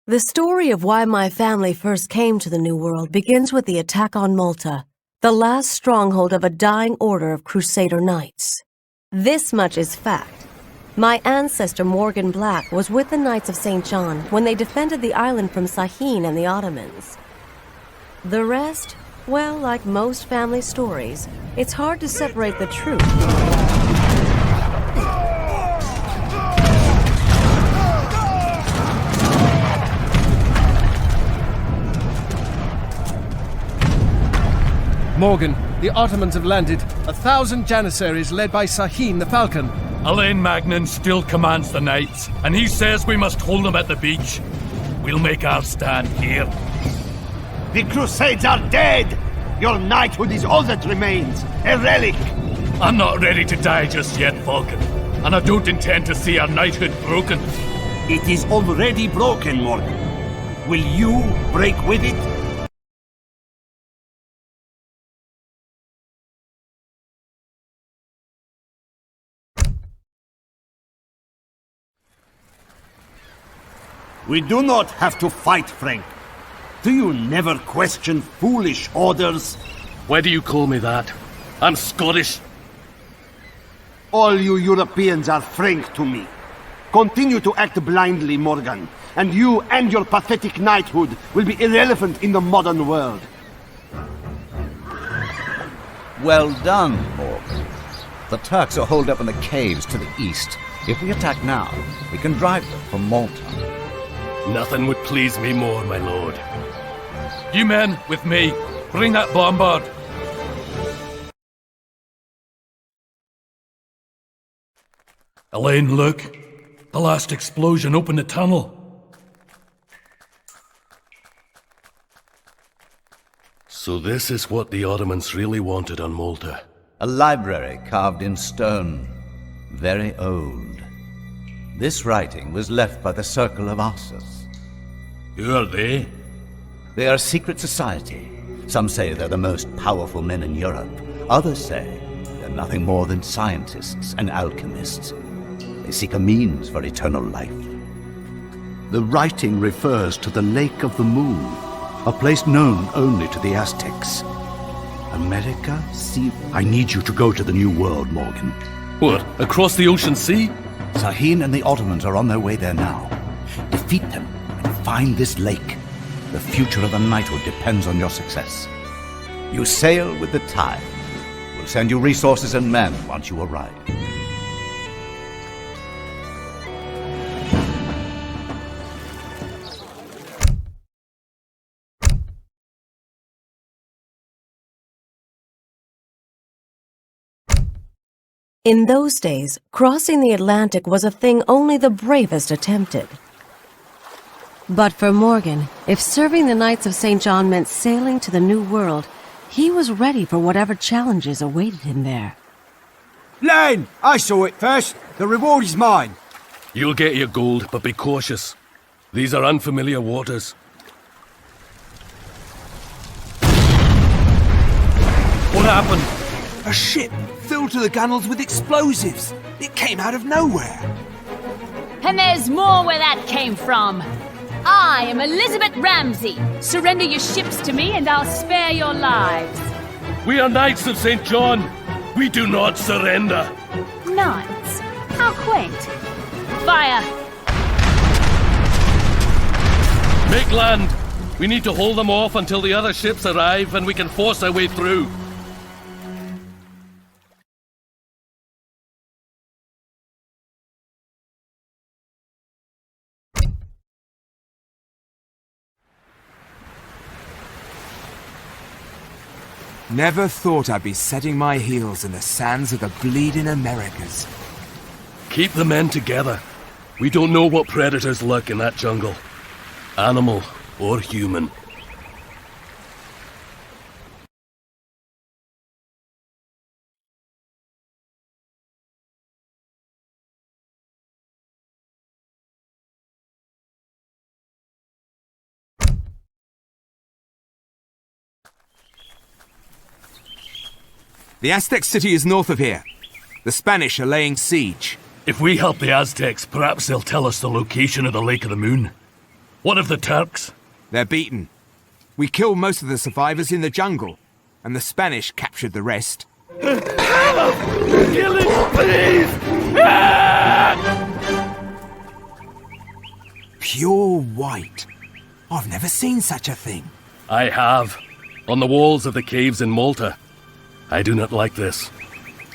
The story of why my family first came to the New World begins with the attack on Malta, the last stronghold of a dying order of Crusader Knights. This much is fact. My ancestor Morgan Black was with the Knights of St. John when they defended the island from Sahin and the Ottomans. The rest, well, like most family stories, it's hard to separate the truth. Morgan, the Ottomans have landed. 1,000 Janissaries led by Sahin the Falcon. Alain Magnan still commands the Knights, and he says we must hold them at the beach. We'll make our stand here. The Crusades are dead! Your knighthood is all that remains, a relic! I'm not ready to die just yet, Falcon, and I don't intend to see our knighthood broken. It is already broken, Morgan. Will you break with it? We do not have to fight, Frank. Do you never question foolish orders? Why do you call me that? I'm Scottish. All you Europeans are Frank to me. Continue to act blindly, Morgan, and you and your pathetic knighthood will be irrelevant in the modern world. Well done, Morgan. The Turks are holed up in the caves to the east. If we attack now, we can drive them from Malta. Nothing would please me more, my lord. You men, with me, bring that bombard. Alain, look. The last explosion opened the tunnel. So this is what the Ottomans really wanted on Malta. A library carved in stone. Very old. This writing was left by the Circle of Arsus. Who are they? They are a secret society. Some say they're the most powerful men in Europe. Others say they're nothing more than scientists and alchemists. They seek a means for eternal life. The writing refers to the Lake of the Moon, a place known only to the Aztecs. America? See, I need you to go to the New World, Morgan. What, across the ocean sea? Sahin and the Ottomans are on their way there now. Defeat them and find this lake. The future of the knighthood depends on your success. You sail with the tide. We'll send you resources and men once you arrive. In those days, crossing the Atlantic was a thing only the bravest attempted. But for Morgan, if serving the Knights of St. John meant sailing to the New World, he was ready for whatever challenges awaited him there. Lane! I saw it first. The reward is mine. You'll get your gold, but be cautious. These are unfamiliar waters. What happened? A ship filled to the gunnels with explosives. It came out of nowhere. And there's more where that came from. I am Elizabeth Ramsey. Surrender your ships to me and I'll spare your lives. We are Knights of St. John. We do not surrender. Knights? How quaint. Fire! Make land. We need to hold them off until the other ships arrive and we can force our way through. Never thought I'd be setting my heels in the sands of the bleeding Americas. Keep the men together. We don't know what predators lurk in that jungle. Animal or human. The Aztec city is north of here. The Spanish are laying siege. If we help the Aztecs, perhaps they'll tell us the location of the Lake of the Moon. What of the Turks? They're beaten. We killed most of the survivors in the jungle, and the Spanish captured the rest. Kill him, please! Pure white. I've never seen such a thing. I have. On the walls of the caves in Malta. I do not like this.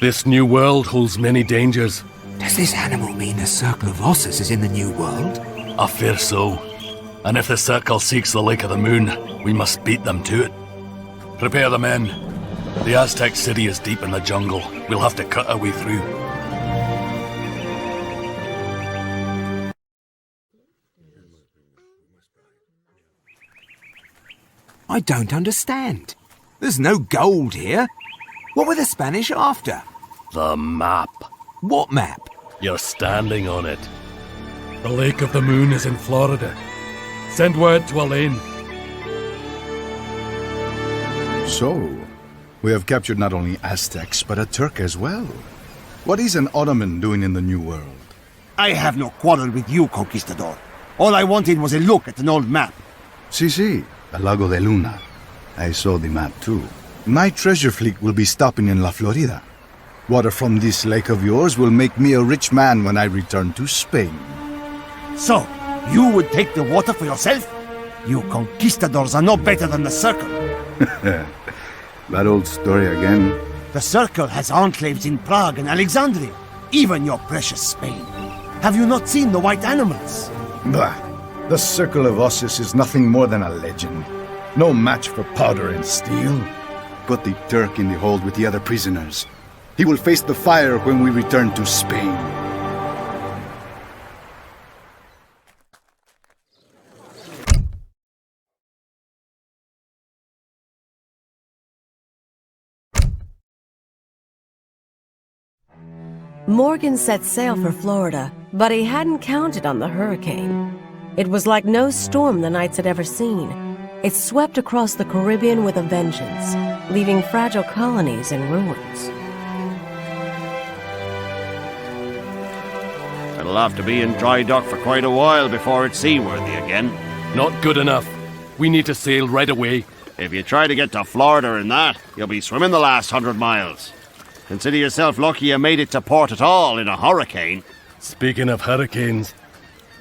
This new world holds many dangers. Does this animal mean the Circle of Ossus is in the New World? I fear so. And if the Circle seeks the Lake of the Moon, we must beat them to it. Prepare the men. The Aztec city is deep in the jungle. We'll have to cut our way through. I don't understand. There's no gold here. What were the Spanish after? The map. What map? You're standing on it. The Lake of the Moon is in Florida. Send word to Elaine. So, we have captured not only Aztecs, but a Turk as well. What is an Ottoman doing in the New World? I have no quarrel with you, Conquistador. All I wanted was a look at an old map. Si, el Lago de Luna. I saw the map too. My treasure fleet will be stopping in La Florida. Water from this lake of yours will make me a rich man when I return to Spain. So, you would take the water for yourself? You conquistadors are no better than the Circle. That old story again. The Circle has enclaves in Prague and Alexandria, even your precious Spain. Have you not seen the white animals? Bah! The Circle of Ossus is nothing more than a legend. No match for powder and steel. Put the Turk in the hold with the other prisoners. He will face the fire when we return to Spain. Morgan set sail for Florida, but he hadn't counted on the hurricane. It was like no storm the Knights had ever seen. It swept across the Caribbean with a vengeance, leaving fragile colonies in ruins. It'll have to be in dry dock for quite a while before it's seaworthy again. Not good enough. We need to sail right away. If you try to get to Florida in that, you'll be swimming the last 100 miles. Consider yourself lucky you made it to port at all in a hurricane. Speaking of hurricanes,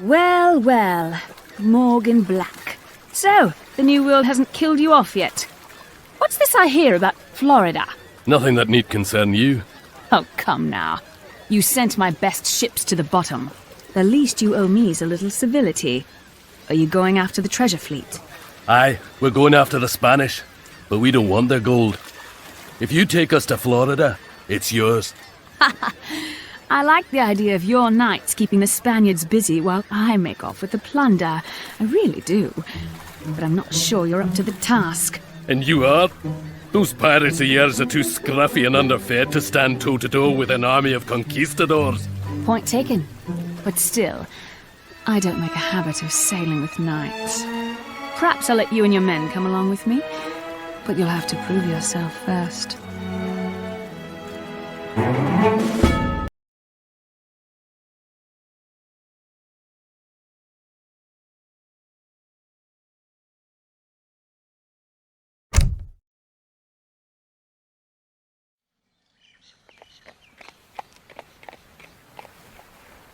Well, well, Morgan Black. So, the New World hasn't killed you off yet. What's this I hear about Florida? nothing that need concern you. Oh, come now. You sent my best ships to the bottom. The least you owe me is a little civility. Are you going after the treasure fleet? Aye, we're going after the Spanish, but we don't want their gold. If you take us to Florida, it's yours. I like the idea of your knights keeping the Spaniards busy while I make off with the plunder. I really do. But I'm not sure you're up to the task. And you are? Those pirates of yours are too scruffy and underfed to stand toe-to-toe with an army of conquistadors. Point taken. But still, I don't make a habit of sailing with knights. Perhaps I'll let you and your men come along with me, but you'll have to prove yourself first.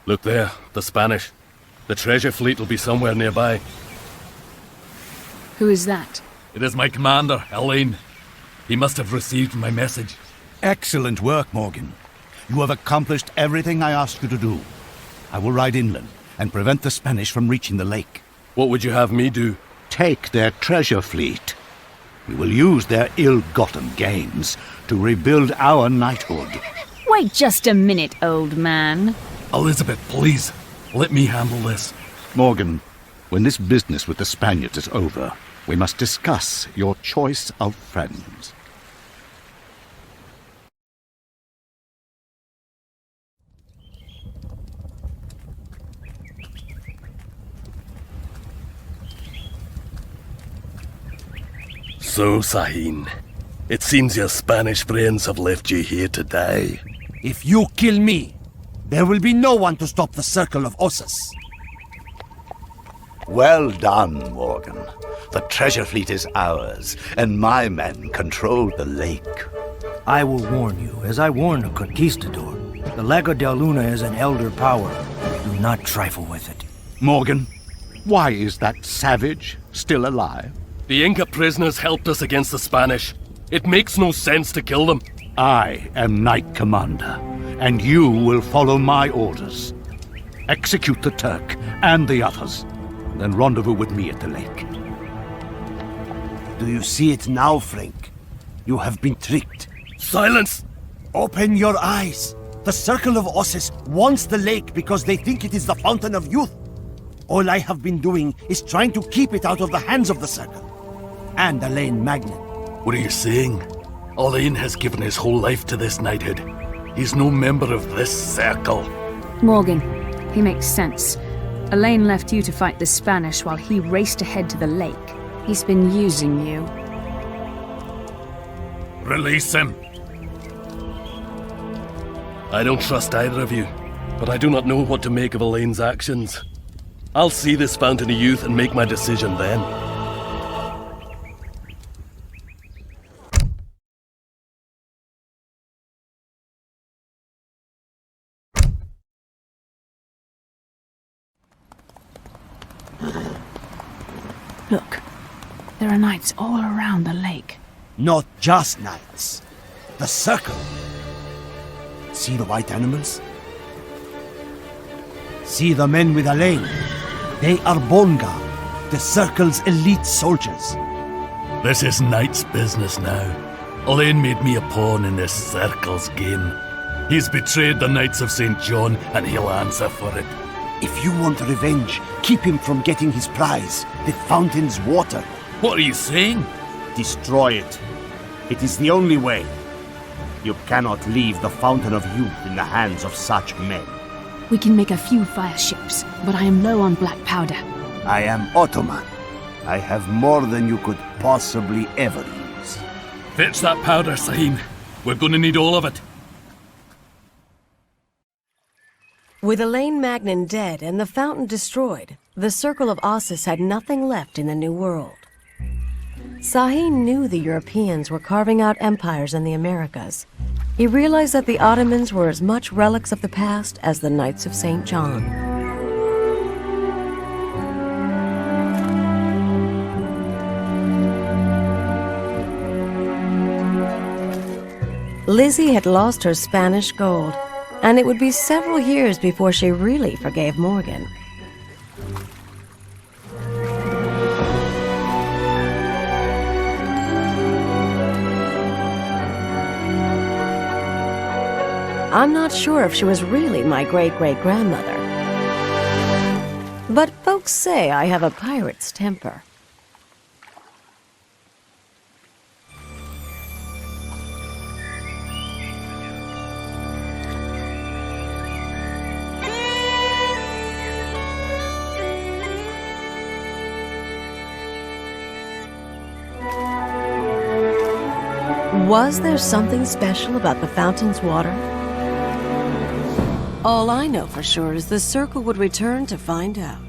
Look there, the Spanish. The treasure fleet will be somewhere nearby. Who is that? It is my commander, Elaine. He must have received my message. Excellent work, Morgan. You have accomplished everything I asked you to do. I will ride inland and prevent the Spanish from reaching the lake. What would you have me do? Take their treasure fleet. We will use their ill-gotten gains to rebuild our knighthood. Wait just a minute, old man. Elizabeth, please, let me handle this. Morgan, when this business with the Spaniards is over, we must discuss your choice of friends. So, Sahin, it seems your Spanish friends have left you here to die. If you kill me, there will be no one to stop the Circle of Ossus. Well done, Morgan. The treasure fleet is ours, and my men control the lake. I will warn you, as I warned the Conquistador. The Lago del Luna is an elder power. Do not trifle with it. Morgan, why is that savage still alive? The Inca prisoners helped us against the Spanish. It makes no sense to kill them. I am Knight Commander, and you will follow my orders. Execute the Turk and the others, then rendezvous with me at the lake. Do you see it now, Frank? You have been tricked. Silence! Open your eyes. The Circle of Ossus wants the lake because they think it is the Fountain of Youth. All I have been doing is trying to keep it out of the hands of the Circle. And Alain Magnan. What are you saying? Alain has given his whole life to this knighthood. He's no member of this circle. Morgan, he makes sense. Alain left you to fight the Spanish while he raced ahead to the lake. He's been using you. Release him. I don't trust either of you, but I do not know what to make of Alain's actions. I'll see this Fountain of Youth and make my decision then. Look, there are knights all around the lake. Not just knights. The Circle. See the white animals? See the men with Alain. They are Bone Guard, the Circle's elite soldiers. This is Knight's business now. Alain made me a pawn in this Circle's game. He's betrayed the Knights of St. John, and he'll answer for it. If you want revenge, keep him from getting his prize, the fountain's water. What are you saying? Destroy it. It is the only way. You cannot leave the Fountain of Youth in the hands of such men. We can make a few fire ships, but I am low on black powder. I am Ottoman. I have more than you could possibly ever use. Fetch that powder, Sahin. We're gonna need all of it. With Alain Magnan dead and the fountain destroyed, the Circle of Ossus had nothing left in the New World. Sahin knew the Europeans were carving out empires in the Americas. He realized that the Ottomans were as much relics of the past as the Knights of St. John. Lizzie had lost her Spanish gold, and it would be several years before she really forgave Morgan. I'm not sure if she was really my great-great-grandmother. But folks say I have a pirate's temper. Was there something special about the fountain's water? All I know for sure is the Circle would return to find out.